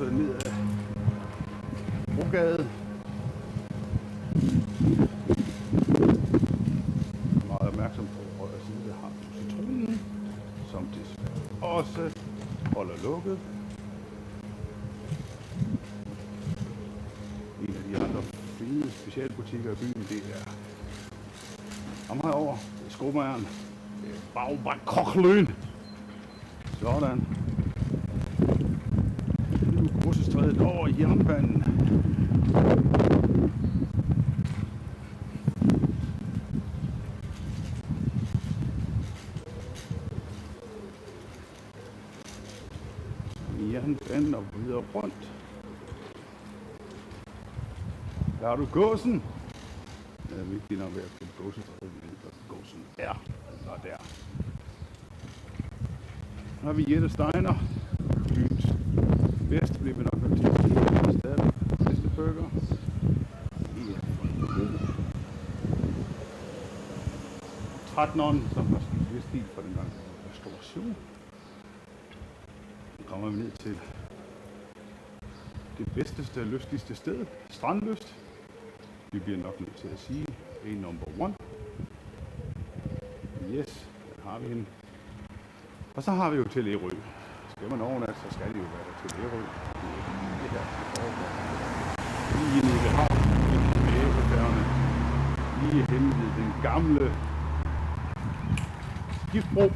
også ned ad Brogade. Jeg er meget opmærksom på højre side har du Citronen, som desværre også holder lukket. En af de andre fine specialbutikker i byen, det er om herovre, det er Skomageren, Bagbræk Kochløn. Sådan. Nu er Grossestrædet over i jernbanen. Jernbanen og videre rundt. Der har du gåsen. Det er vigtigt at være på Grossestrædet, hvor gåsen er. Og der. Så har vi Jette Steiner. Byens bedste bliver vi nok nødt til at sige. Stadig bedste burger. Trætneren, som har skiftet stil for den gang restauration. Så kommer vi ned til det bedsteste og lystigste sted. Strandlyst. Vi bliver nok nødt til at sige a number 1. Yes, der har vi hende. Og så har vi jo til Ærø. Skal man overnatte, så skal det jo være der til Ærø. Det her lige nede ved havnen, med Ærøfærgerne. Lige henne ved den gamle skibsbro.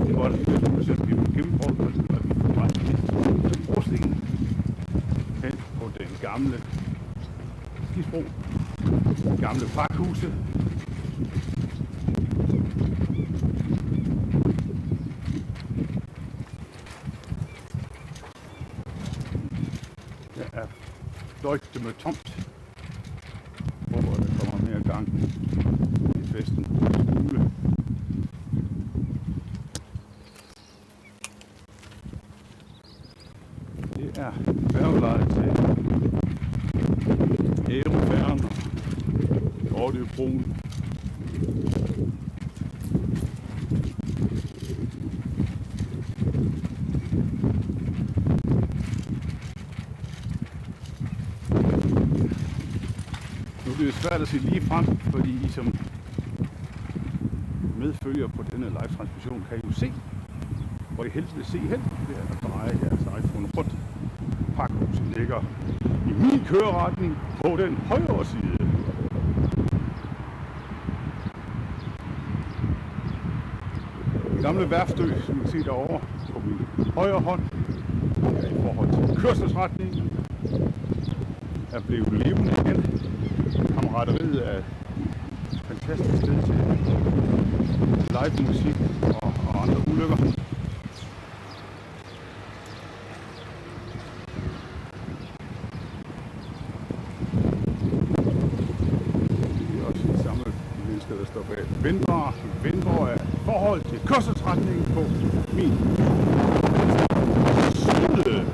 Det var det, som vi ville gennembrud, og vi kunne bare til brosten hen på den gamle skibsbro. Gamle pakhuse. Der er fløjte med tomt. Håber, der kommer mere gang i festen på skole. Det er færgelejet til Ærøfærgen og Rådøbroen. Nu er det svært at se lige frem, fordi I som medfølger på denne live-transmission kan jo se, hvor I helst vil se hen. Det er at dreje jeres iPhone rundt. Pakhuset ligger i min køreretning på den højre side. Det gamle værftø, som I kan se derovre på min højre hånd, er i forhold til kørselsretningen, er blevet levende igen. Kammeratteriet er et fantastisk sted til live musik og andre ulykker. Det er også de samme mennesker, der står bag vinduer. Vinduer er forhold til kørselsretningen på min side.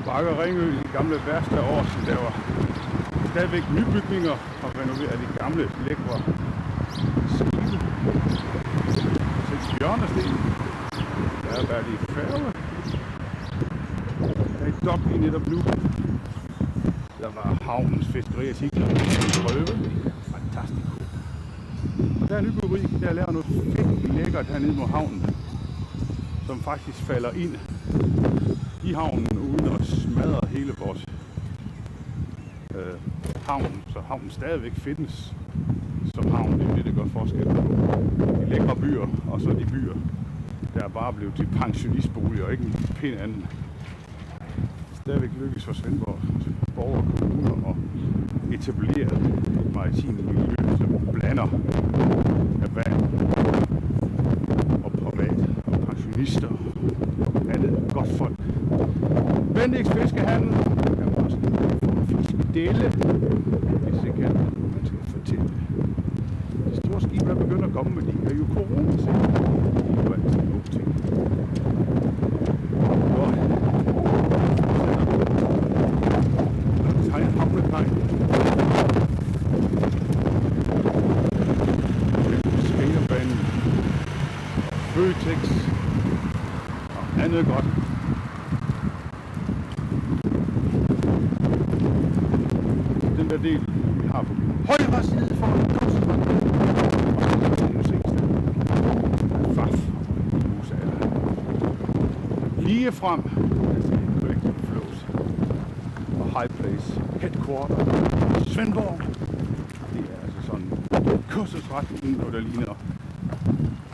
Bakker Ringø, de gamle værste år, så der var stadigvæk nybygninger og renovere de gamle lækre skibe. Så Bjørnesten, der er været i færge. Der er et dok lige netop nu. Der var havnens fiskeriartikler i prøve. Fantastisk cool. Og der er nybyggeri, der laver noget fedt lækkert hernede mod havnen, som faktisk falder ind i havnen uden at smadre hele vores havn, så havnen stadigvæk findes som havn. Det er det, der gør forskel på de lækre byer og så de byer, der er bare blevet til pensionistboliger og ikke en pind anden. Stadigvæk lykkes for Svendborg borger og kommuner at etablere et maritimt miljø, som blander erhverv og privat og pensionister og andet godt folk. Bendix Fiskehandel kan man også få fiskdele, hvis det kan man skal fortælle. De store skibe er begyndt at komme, men de er jo corona-sikker. Det er jo altid en god ting. Havnetegn. Skaterbanen. Føtex. andet godt. Den der del, vi har på min højre side for en godsret. Faf. Lige frem. Collective Flows. Og High Place. Headquarter. Svendborg. Det er altså sådan kørselsretningen, og der ligner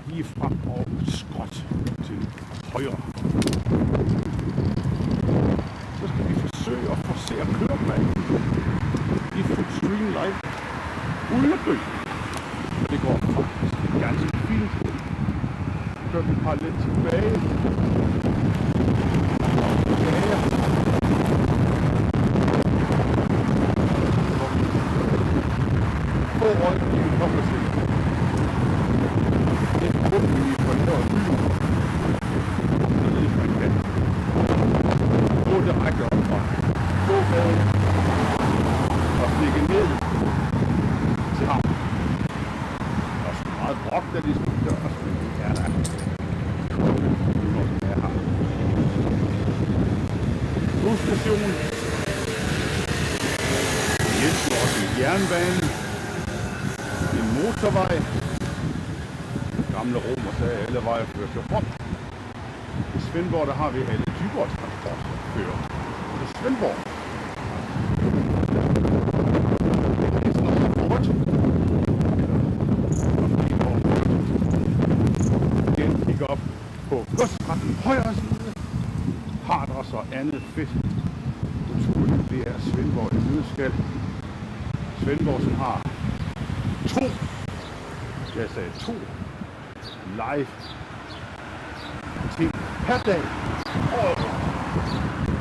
lige frem og skråt til højre. Så skal vi forsøge at forcere køreplanen i full stream live uden at dø. Det går faktisk ganske fint. Så kører vi parallelt tilbage. Forhold i en komplekset. Det er bunden i for en høj by. Det er man kan. Gå direkte op fra gågaden og stikke ned til havn. Der er så meget brok, der lige skal gøres, men det er der. Når den er her. Busstation. Jensen også med jernbanen. En motorvej. Gamle romer sagde, at alle veje fører til Rom. I Svendborg, der har vi alle typer af transport, der fører til Svendborg. Det er sådan noget rødt. Igen kigger op på godsretten højre side. Har der så andet fedt. Det er Svendborg i nødskal. Svendborg, som har to live ting per dag.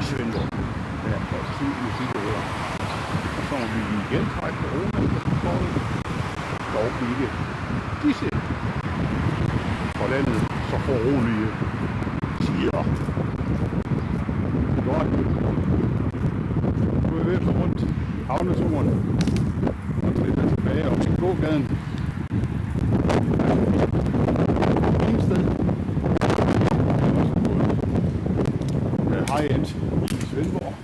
I Svendborg. Der er 7 musikører. Og så må vi igen trække corona. Dog ikke disse for landet så forrolige tider. Godt. Nu er vi ved at komme rundt i havneturen og tripper tilbage op til gågaden. Fint sted. High-end i Svendborg.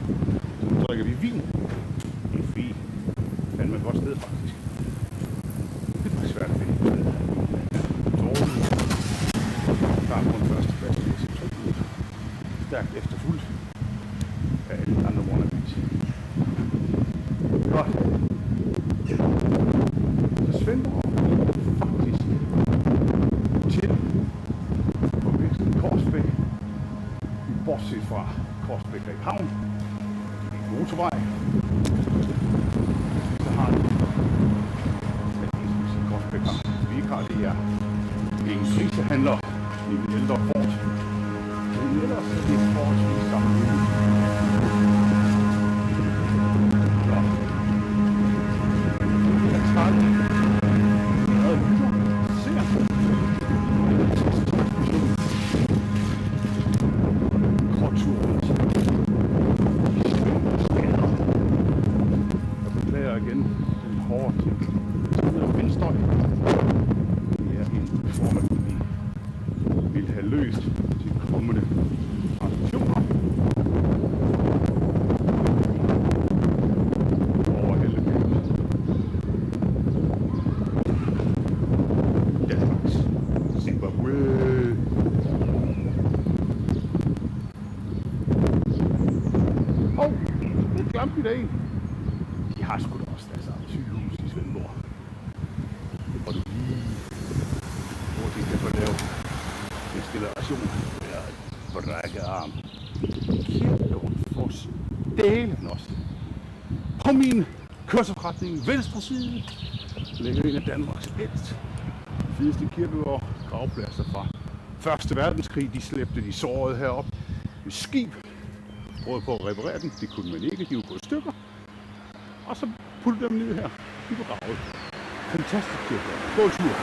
Så nu drikker vi vin. Det er fint. Fandme et godt sted faktisk. Det er svært ved. Dårligt. Der er på den første plads. Det er 2 minutter. Stærkt efterfulgt af alle andre wannabes. Godt. Så Svendborg faktisk til på virksomheden Korsbæk. Bortset fra Korsbæk og havn. Motorvej. Så har vi Korsbæk havn. Vi har det her. En krisehandler i en ældre Ford. Men ellers er det forholdsvis samme mulighed. Løst til kommende transaktioner over Hellebæk. Danmarks Zimbabwe. Det glemte vi da en. De har sgu da også deres eget sygehus i Svendborg. Det var du lige hurtigt kan få lavet. Installation eller brækkearm. Kirkegården for delen også. På min kørselsretning venstre side ligger en af Danmarks ældste fedeste kirkegård, gravpladser fra 1. verdenskrig. De slæbte de sårede herop med skib. Prøvede på at reparere dem. Det kunne man ikke. De var gået i stykker. Og så puttede dem ned her. De var gravet. Fantastisk kirkegård. God tur.